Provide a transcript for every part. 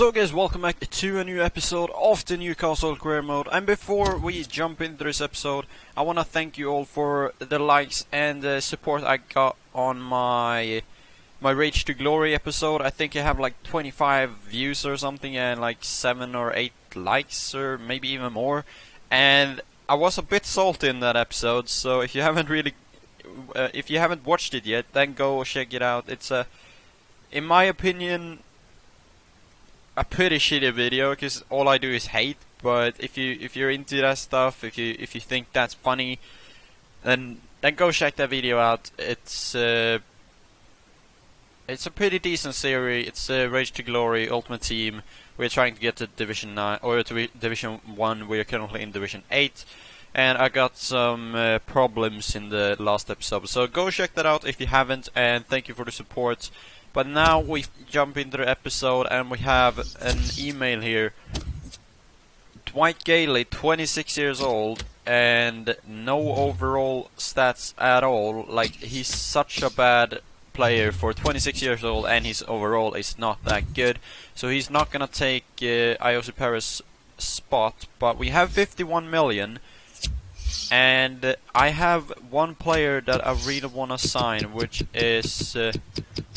So guys, welcome back to a new episode of the Newcastle career mode. And before we jump into this episode, I want to thank you all for the likes and the support I got on my Rage to Glory episode. I think I have like 25 views or something and like 7 or 8 likes or maybe even more. And I was a bit salty in that episode, so if you haven't watched it yet, then go check it out. It's in my opinion, a pretty shitty video because all I do is hate. But if you're into that stuff, if you think that's funny, then go check that video out. It's a pretty decent series. It's Rage to Glory Ultimate Team. We're trying to get to Division 9 or to Division 1. We're currently in Division 8, and I got some problems in the last episode. So go check that out if you haven't, and thank you for the support. But now we jump into the episode, and we have an email here. Dwight Gailey, 26 years old, and no overall stats at all. Like, he's such a bad player for 26 years old, and his overall is not that good. So he's not gonna take Iosi Perez's spot. But we have 51 million. And I have one player that I really want to sign, which is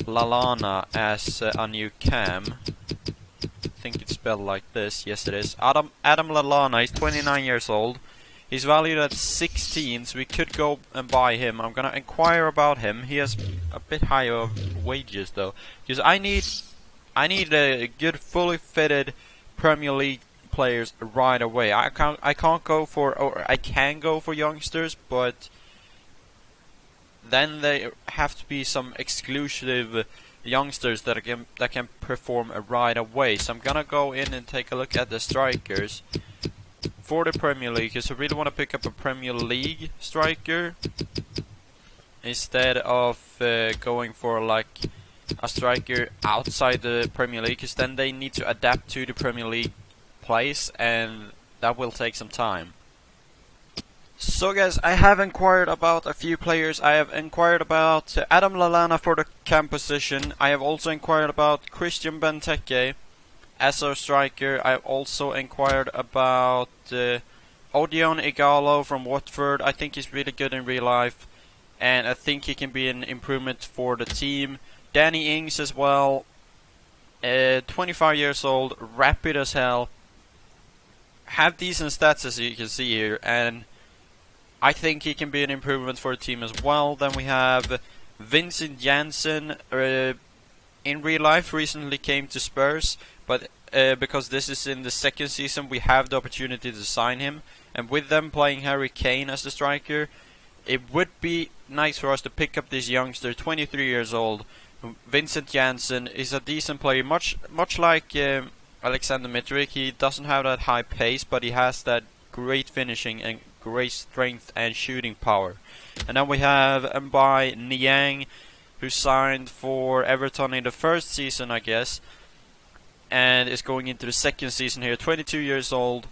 LALLANA as a new cam. I think it's spelled like this. Yes, it is. Adam LALLANA. He's 29 years old. He's valued at 16, so we could go and buy him. I'm gonna inquire about him. He has a bit higher wages though, because I need a good, fully fitted Premier League players right away. I can't go for, or I can go for youngsters, but then they have to be some exclusive youngsters that can perform right away. So I'm gonna go in and take a look at the strikers for the Premier League, because I really want to pick up a Premier League striker instead of going for like a striker outside the Premier League, because then they need to adapt to the Premier League place, and that will take some time. So guys, I have inquired about a few players. I have inquired about Adam LALLANA for the cam position. I have also inquired about Christian Benteke as our striker. I have also inquired about Odion Igalo from Watford. I think he's really good in real life, and I think he can be an improvement for the team. Danny Ings as well, 25 years old, rapid as hell, have decent stats as you can see here, and I think he can be an improvement for the team as well. Then we have Vincent Janssen, in real life recently came to Spurs, but because this is in the second season, we have the opportunity to sign him, and with them playing Harry Kane as the striker, it would be nice for us to pick up this youngster, 23 years old. Vincent Janssen is a decent player, much like Alexander Mitrovic. He doesn't have that high pace, but he has that great finishing and great strength and shooting power. And then we have Mbai Niang, who signed for Everton in the first season, I guess, and is going into the second season here. 22 years old.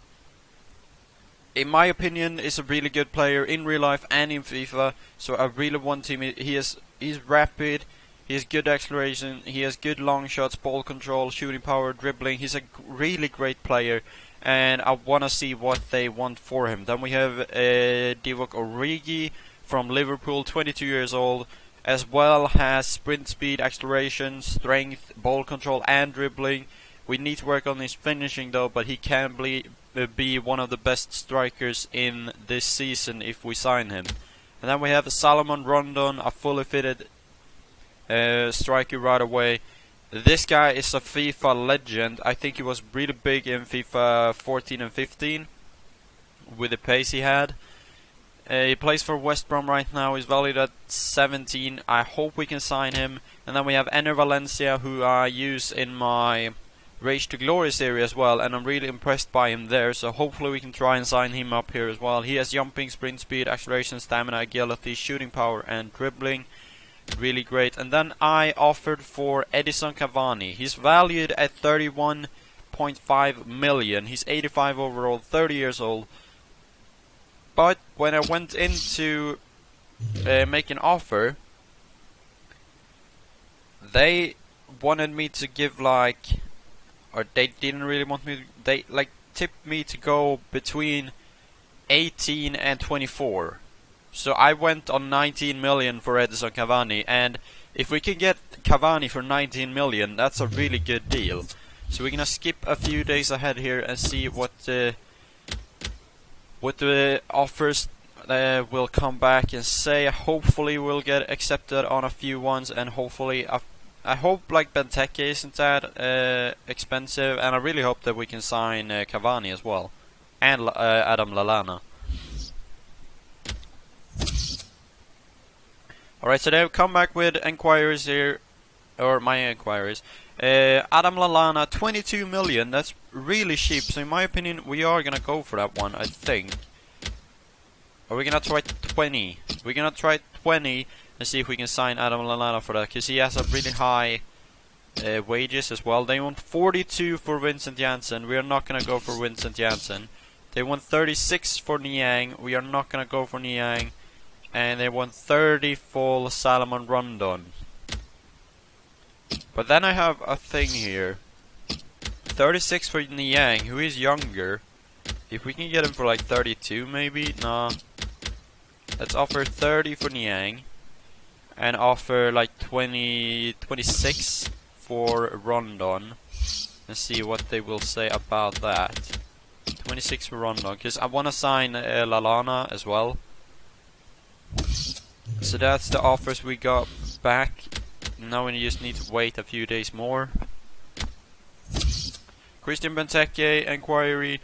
In my opinion, is a really good player in real life and in FIFA. So I really want him. He's rapid. He has good acceleration, he has good long shots, ball control, shooting power, dribbling. He's a really great player, and I want to see what they want for him. Then we have Divock Origi from Liverpool, 22 years old, as well has sprint speed, acceleration, strength, ball control and dribbling. We need to work on his finishing though, but he can be one of the best strikers in this season if we sign him. And then we have Salomon Rondon, a fully fitted striker right away. This guy is a FIFA legend. I think he was really big in FIFA 14 and 15 with the pace he had. He plays for West Brom right now. He's valued at 17. I hope we can sign him. And then we have Ener Valencia, who I use in my Rage to Glory series as well, and I'm really impressed by him there, so hopefully we can try and sign him up here as well. He has jumping, sprint speed, acceleration, stamina, agility, shooting power and dribbling. Really great. And then I offered for Edison Cavani. He's valued at 31.5 million. He's 85 overall, 30 years old. But when I went in to make an offer, they wanted me to give like or they didn't really want me. They like tipped me to go between 18 and 24. So I went on 19 million for Edison Cavani, and if we can get Cavani for 19 million, that's a really good deal. So we're gonna skip a few days ahead here and see what the offers will come back and say. Hopefully we'll get accepted on a few ones, and hopefully I hope like Benteke isn't that expensive, and I really hope that we can sign Cavani as well, and Adam Lallana. Alright, so they've come back with enquiries here, or my enquiries. Adam Lallana, 22 million, that's really cheap, so in my opinion we are gonna go for that one, I think. Are we gonna try 20? We're gonna try 20 and see if we can sign Adam Lallana for that, because he has a really high wages as well. They want 42 for Vincent Janssen, we are not gonna go for Vincent Janssen. They want 36 for Niang, we are not gonna go for Niang. And they want 30 for Salomon Rondon. But then I have a thing here. 36 for Niang, who is younger. If we can get him for like 32 maybe? Nah. Let's offer 30 for Niang. And offer like 26 for Rondon. And see what they will say about that. 26 for Rondon, because I want to sign LALLANA as well. So that's the offers we got back. Now we just need to wait a few days more. Christian Benteke enquiry,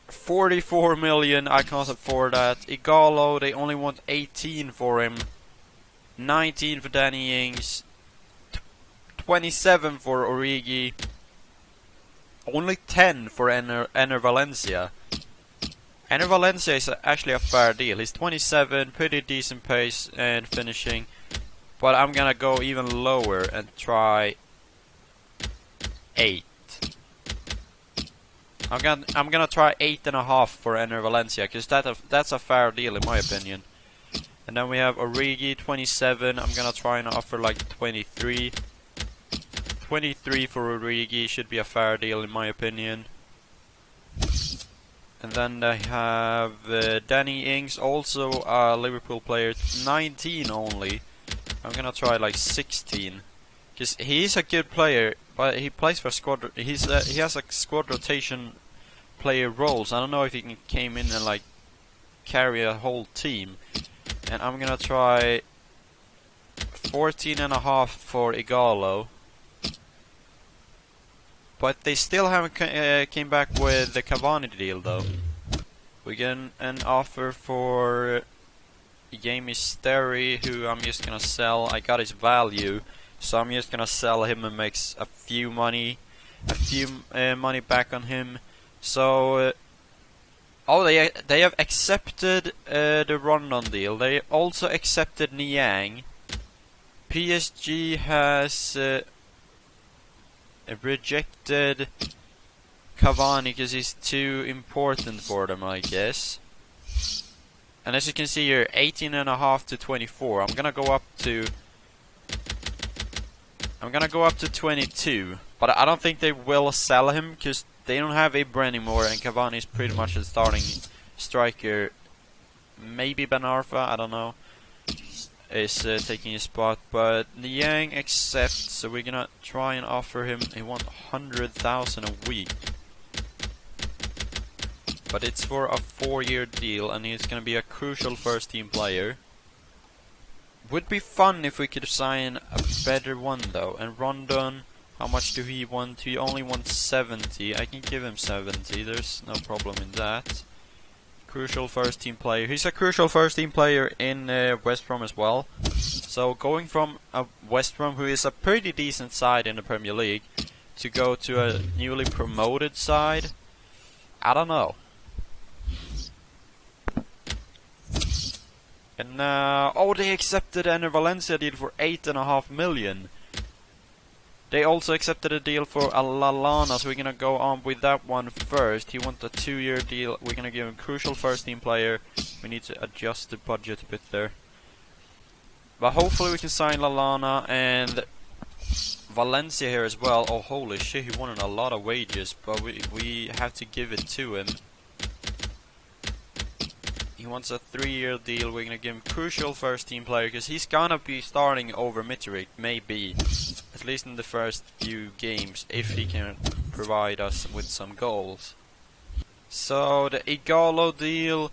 44 million, I can't afford that. Igalo, they only want 18 for him. 19 for Danny Ings. 27 for Origi. Only 10 for Ener Valencia. Ener Valencia is actually a fair deal. He's 27, pretty decent pace and finishing. But I'm gonna go even lower and try 8. I'm gonna try 8.5 for Ener Valencia, because that's a fair deal in my opinion. And then we have Origi, 27. I'm gonna try and offer like 23. 23 for Origi should be a fair deal in my opinion. And then they have Danny Ings, also a Liverpool player, 19 only. I'm gonna try like 16, because he's a good player, but he plays for squad. He has a squad rotation player roles. I don't know if he can came in and like carry a whole team. And I'm gonna try 14.5 for Igalo. But they still haven't came back with the Cavani deal though. We get an offer for Jamie Sterry, who I'm just gonna sell. I got his value, so I'm just gonna sell him and make a few money back on him. So, oh, they have accepted the Rondon deal. They also accepted Niang. PSG has rejected Cavani because he's too important for them, I guess. And as you can see here, 18.5 to 24. I'm gonna go up to 22, but I don't think they will sell him because they don't have Ibra anymore, and Cavani is pretty much a starting striker. Maybe Ben Arfa, I don't know, is taking his spot, but Niang accepts, so we're gonna try and offer him. He wants 100,000 a week, but it's for a 4-year deal, and he's gonna be a crucial first-team player. Would be fun if we could sign a better one though. And Rondon, how much do he want? He only wants 70. I can give him 70. There's no problem in that. Crucial first-team player. He's a crucial first-team player in West Brom as well. So going from a West Brom, who is a pretty decent side in the Premier League, to go to a newly promoted side, I don't know. And oh, they accepted an Valencia deal for 8.5 million. They also accepted a deal for a LALLANA, so we're gonna go on with that one first. He wants a 2-year deal. We're gonna give him crucial first-team player. We need to adjust the budget a bit there. But hopefully we can sign LALLANA, and Valencia here as well. Oh, holy shit, he wanted a lot of wages, but we have to give it to him. He wants a 3-year deal. We're gonna give him crucial first team player because he's gonna be starting over Mitrovic, maybe, at least in the first few games, if he can provide us with some goals. So the Igalo deal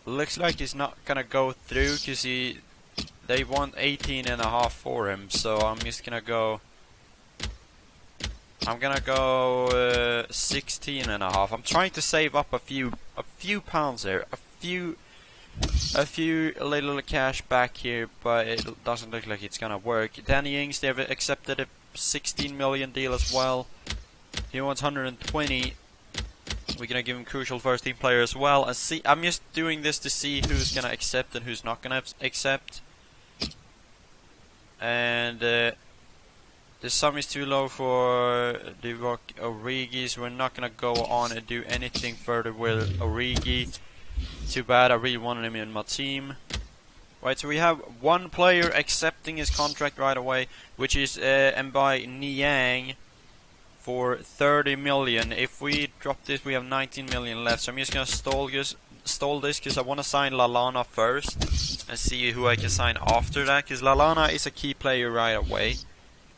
looks like it's not gonna go through because they want 18.5 for him. So I'm just gonna go. I'm gonna go 16.5. I'm trying to save up a few pounds here, a few little cash back here, but it doesn't look like it's gonna work. Danny Ings, they've accepted a 16 million deal as well. He wants 120. We're gonna give him crucial first team player as well. And see, I'm just doing this to see who's gonna accept and who's not gonna accept. And the sum is too low for Divock Origi, so we're not gonna go on and do anything further with Origi. Too bad, I really wanted him in my team. Right, so we have one player accepting his contract right away, which is Mbai Niang for 30 million. If we drop this, we have 19 million left. So I'm just gonna stall this because I want to sign LALLANA first and see who I can sign after that, because LALLANA is a key player right away.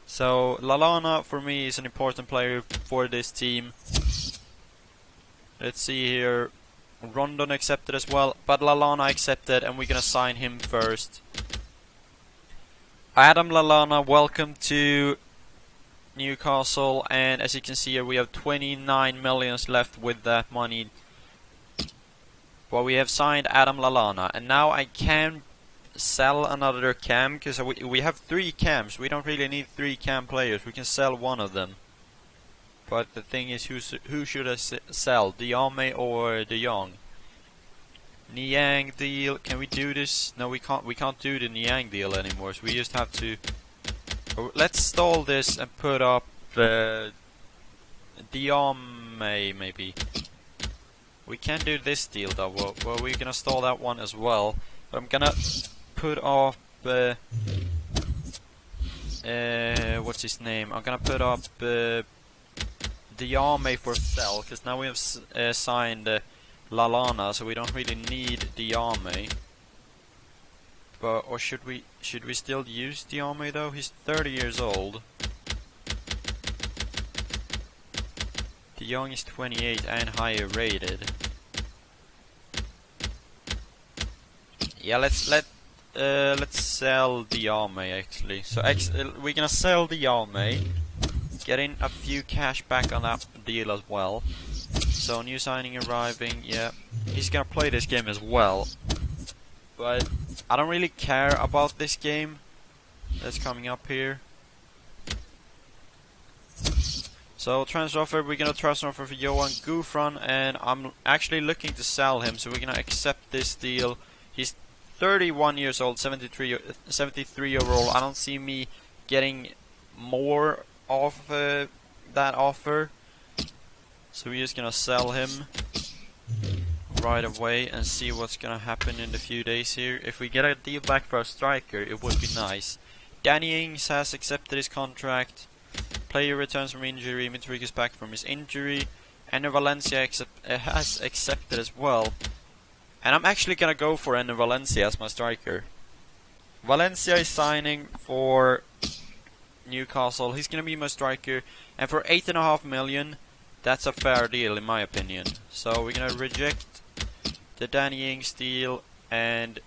So LALLANA for me is an important player for this team. Let's see here. Rondon accepted as well, but LALLANA accepted, and we're gonna sign him first. Adam LALLANA, welcome to Newcastle, and as you can see here, we have 29 millions left with that money. Well, we have signed Adam LALLANA, and now I can sell another cam, because we have 3 cams. We don't really need 3 cam players. We can sell one of them. But the thing is, who should I sell? Diame or De Jong? Niang deal. Can we do this? No, we can't. We can't do the Niang deal anymore. So we just have to. Let's stall this and put up Diame maybe. We can do this deal though. Well, we're gonna stall that one as well. But I'm gonna put up. What's his name? I'm gonna put up. Diame for sell, because now we have signed LALLANA, so we don't really need Diame. But or should we still use Diame though? He's 30 years old. De Jong is 28 and higher rated. Yeah, let's sell Diame actually. So we're gonna sell Diame. Getting a few cash back on that deal as well. So new signing arriving, yeah. He's gonna play this game as well. But I don't really care about this game that's coming up here. So transfer offer, we're gonna transfer offer for Johan Gufran, and I'm actually looking to sell him, so we're gonna accept this deal. He's 31 years old, 73 overall. I don't see me getting more of that offer, so we're just gonna sell him right away and see what's gonna happen in the few days here. If we get a deal back for a striker, it would be nice. Danny Ings has accepted his contract. Player returns from injury. Mitrovic is back from his injury, and Valencia has accepted as well. And I'm actually gonna go for Enner Valencia as my striker. Valencia is signing for Newcastle. He's gonna be my striker, and for 8.5 million, that's a fair deal in my opinion. So we're gonna reject the Danny Ings deal and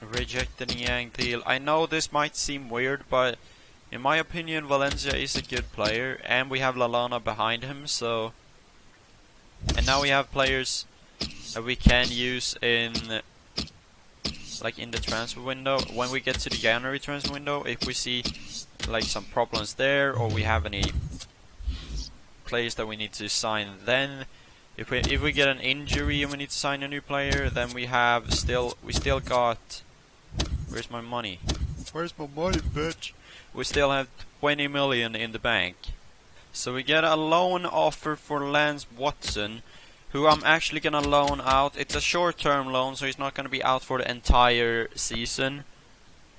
reject the Niang deal. I know this might seem weird, but in my opinion, Valencia is a good player, and we have LALLANA behind him. So, and now we have players that we can use in the transfer window. When we get to the January transfer window, if we see like some problems there, or we have any players that we need to sign, then if we get an injury and we need to sign a new player, then we still got. Where's my money? Where's my money, bitch? We still have 20 million in the bank. So we get a loan offer for Lance Watson, who I'm actually gonna loan out. It's a short-term loan, so he's not gonna be out for the entire season.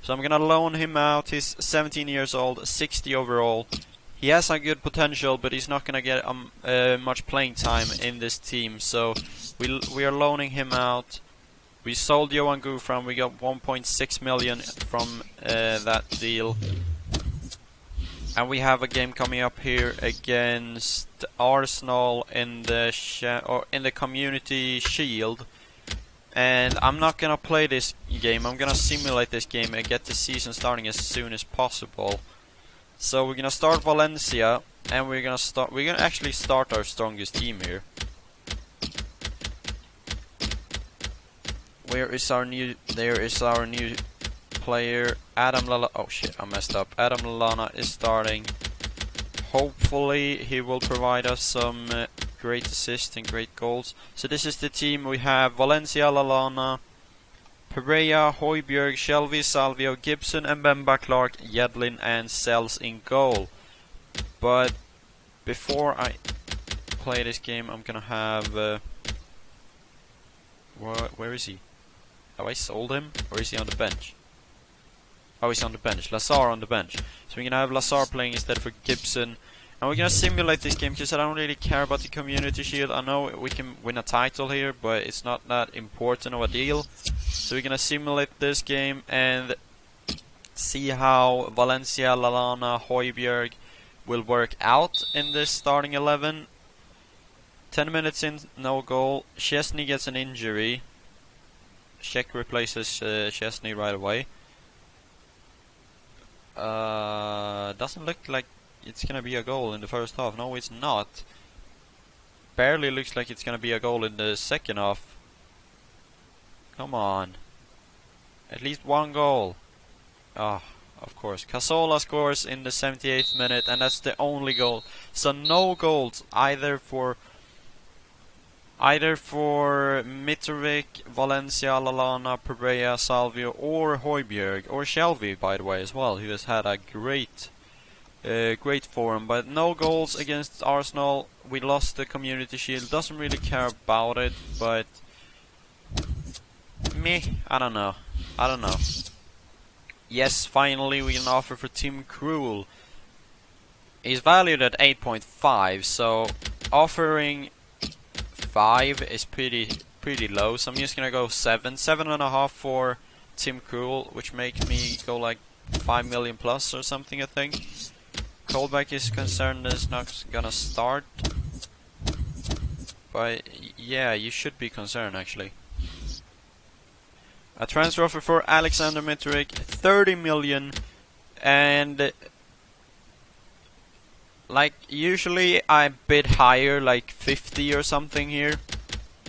So I'm gonna loan him out. He's 17 years old, 60 overall. He has a good potential, but he's not gonna get much playing time in this team. So we are loaning him out. We sold Johan Gufram. We got 1.6 million from that deal. And we have a game coming up here against Arsenal in the Community Shield. And I'm not gonna play this game. I'm gonna simulate this game and get the season starting as soon as possible. So we're gonna start Valencia, and we're gonna actually start our strongest team here. There is our new player, Adam LaLLANA. Oh shit, I messed up. Adam LaLLANA is starting. Hopefully he will provide us some great assists and great goals. So this is the team. We have Valencia, LaLLANA, Pereira, Højbjerg, Shelby, Salvio, Gibson, and Mbemba, Clark, Yedlin, and Sells in goal. But before I play this game, I'm gonna have where is he? Have I sold him, or is he on the bench? Oh, he's on the bench. Lazar on the bench. So we're gonna have Lazar playing instead for Gibson. And we're gonna simulate this game because I don't really care about the Community Shield. I know we can win a title here, but it's not that important of a deal. So we're gonna simulate this game and see how Valencia, LaLLANA, Højbjerg will work out in this starting 11. 10 minutes in, no goal. Chesney gets an injury. Sheck replaces Chesney right away. Doesn't look like it's gonna be a goal in the first half. No, it's not. Barely looks like it's gonna be a goal in the second half. Come on. At least one goal. Ah, of course. Cazorla scores in the 78th minute, and that's the only goal. So no goals either for Mitrovic, Valencia, LaLLANA, Pereira, Salvio, or Højbjerg, or Shelby, by the way, as well, who has had a great form. But no goals against Arsenal. We lost the Community Shield. Doesn't really care about it, but I don't know. Yes, finally we can offer for Tim Krul. He's valued at 8.5, so offering 5 is pretty low, so I'm just gonna go 7.5 for Tim Krul, which makes me go like 5 million plus or something, I think. Colback is concerned that it's not gonna start, but yeah, you should be concerned actually. A transfer offer for Alexander Mitrovic, 30 million, and like usually I bid higher, like 50 or something here.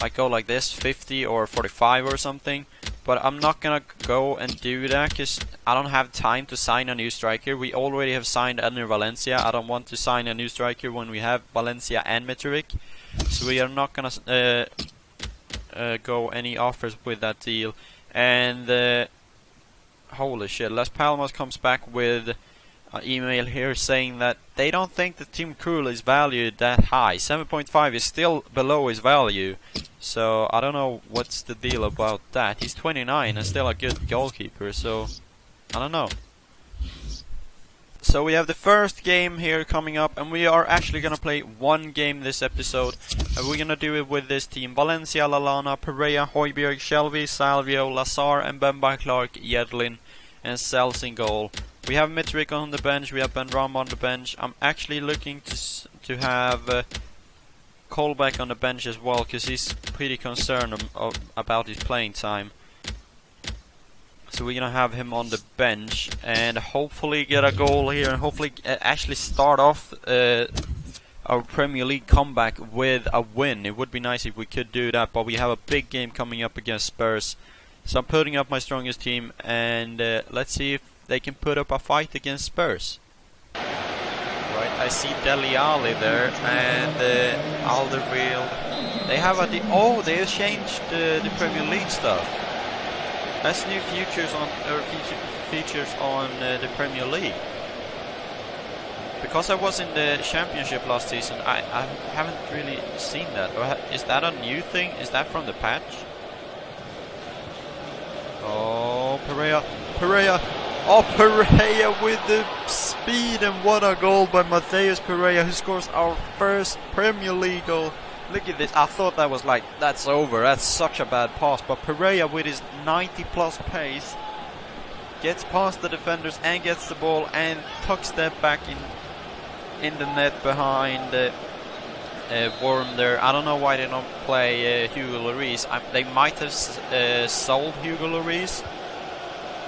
I go like this, 50 or 45 or something. But I'm not gonna go and do that because I don't have time to sign a new striker. We already have signed under Valencia. I don't want to sign a new striker when we have Valencia and Mitrovic. So we are not gonna go any offers with that deal. And holy shit, Las Palmas comes back with an email here saying that they don't think that Tim Krul is valued that high. 7.5 is still below his value. So I don't know what's the deal about that. He's 29 and still a good goalkeeper, so I don't know. So we have the first game here coming up, and we are actually gonna play one game this episode, and we're gonna do it with this team: Valencia, LaLLANA, Pereira, Højbjerg, Shelby, Salvio, Lazar, and Mbemba, Clark, Yedlin, and Sells in goal. We have Mitrovic on the bench, we have Ben Ram on the bench. I'm actually looking to have Colback on the bench as well, because he's pretty concerned about his playing time. So we're gonna have him on the bench and hopefully get a goal here, and hopefully actually start off our Premier League comeback with a win. It would be nice if we could do that, but we have a big game coming up against Spurs. So I'm putting up my strongest team, and let's see if they can put up a fight against Spurs. Right, I see Dele Alli there, and Alderweireld. They have they changed the Premier League stuff. That's new features on the Premier League. Because I was in the Championship last season, I haven't really seen that. Is that a new thing? Is that from the patch? Oh, Pereira! Oh, Pereira with the speed, and what a goal by Matheus Pereira, who scores our first Premier League goal. Look at this, I thought that was like, that's over, that's such a bad pass, but Pereira with his 90 plus pace gets past the defenders and gets the ball and tucks that back in the net behind Worm there. I don't know why they don't play Hugo Lloris. They might have sold Hugo Lloris.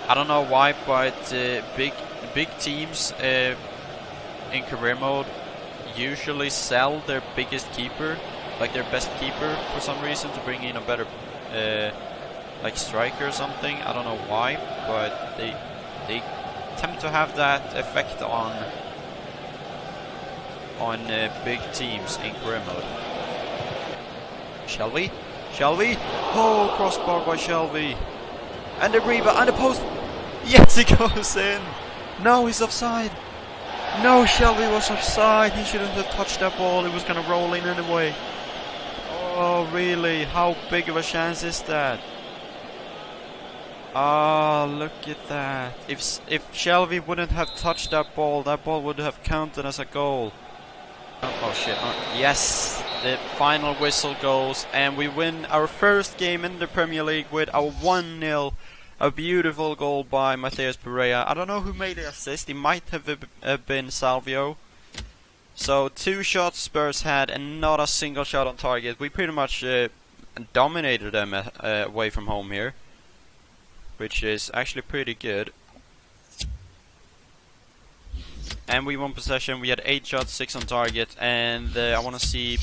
I don't know why, but big teams in career mode usually sell their biggest keeper, like their best keeper, for some reason, to bring in a better like striker or something. I don't know why, but they tend to have that effect on big teams in career mode. Shelby? Oh, crossbar by Shelby. And the rebound, and the post. Yes, he goes in. No, he's offside. No, Shelby was offside. He shouldn't have touched that ball. It was going to roll in anyway. Oh, really? How big of a chance is that? Ah, look at that. If Shelby wouldn't have touched that ball would have counted as a goal. Oh shit. Yes, the final whistle goes, and we win our first game in the Premier League with a 1-0. A beautiful goal by Matheus Pereira. I don't know who made the assist. It might have been Salvio. So 2 shots Spurs had and not a single shot on target. We pretty much dominated them away from home here, which is actually pretty good. And we won possession. We had 8 shots, 6 on target, and I want to see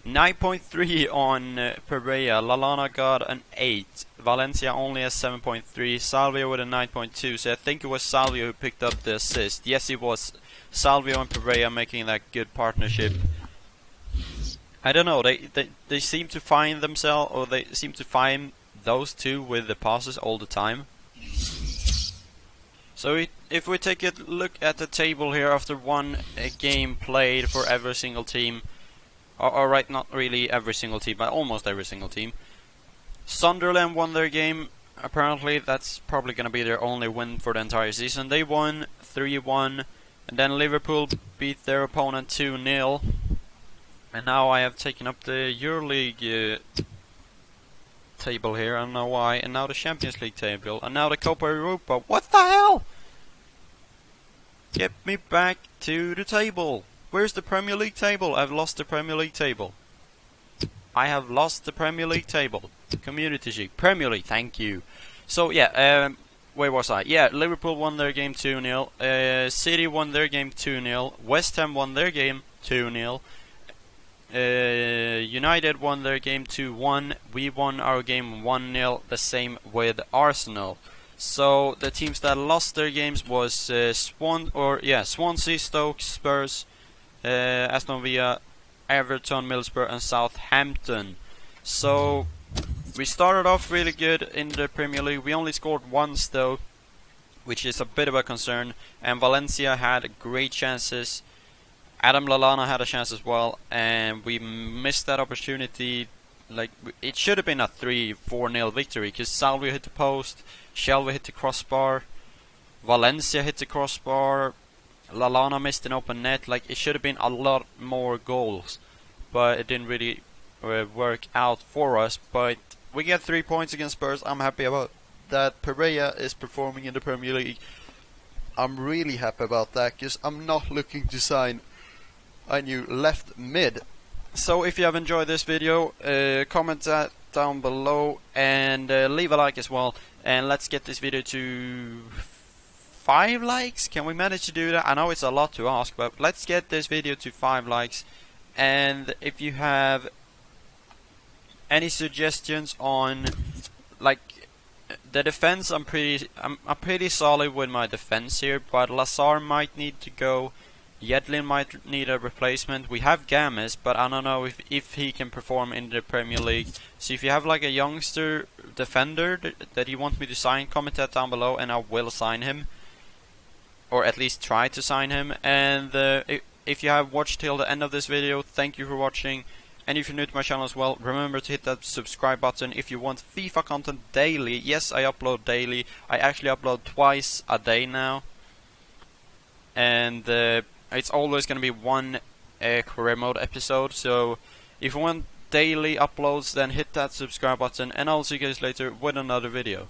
9.3 on Pereira. LALLANA got an 8. Valencia only has 7.3. Salvio with a 9.2. So I think it was Salvio who picked up the assist. Yes, it was Salvio and Pereira making that good partnership. I don't know. They seem to find themselves, or they seem to find those two with the passes all the time. So if we take a look at the table here after one game played for every single team, alright, not really every single team, but almost every single team. Sunderland won their game. Apparently that's probably going to be their only win for the entire season. They won 3-1, and then Liverpool beat their opponent 2-0. And now I have taken up the EuroLeague table here, I don't know why, and now the Champions League table, and now the Copa Europa. What the hell? Get me back to the table. Where's the Premier League table? I've lost the Premier League table. I have lost the Premier League table. Community League. Premier League, thank you. So yeah, where was I? Yeah, Liverpool won their game 2-0. City won their game 2-0. West Ham won their game 2-0. United won their game 2-1. We won our game 1-0. The same with Arsenal. So the teams that lost their games was Swansea, Stoke, Spurs, Aston Villa, Everton, Middlesbrough, and Southampton. So we started off really good in the Premier League. We only scored once though, which is a bit of a concern. And Valencia had great chances. Adam Lallana had a chance as well, and we missed that opportunity. Like, it should have been a 3-4-0 victory, because Salvio hit the post, Shelby hit the crossbar, Valencia hit the crossbar, Lallana missed an open net. Like, it should have been a lot more goals, but it didn't really work out for us. But we get 3 points against Spurs. I'm happy about that. Pereira is performing in the Premier League. I'm really happy about that, because I'm not looking to sign a new left mid. So if you have enjoyed this video, comment that down below, and leave a like as well. And let's get this video to 5 likes. Can we manage to do that? I know it's a lot to ask, but let's get this video to 5 likes. And if you have any suggestions on, like, the defense, I'm pretty solid with my defense here, but Lazar might need to go. Yedlin might need a replacement. We have Games, but I don't know if he can perform in the Premier League. So if you have like a youngster defender that you want me to sign, comment that down below and I will sign him. Or at least try to sign him. And if you have watched till the end of this video, thank you for watching. And if you're new to my channel as well, remember to hit that subscribe button if you want FIFA content daily. Yes, I upload daily. I actually upload twice a day now. And it's always going to be one career mode episode. So if you want daily uploads, then hit that subscribe button. And I'll see you guys later with another video.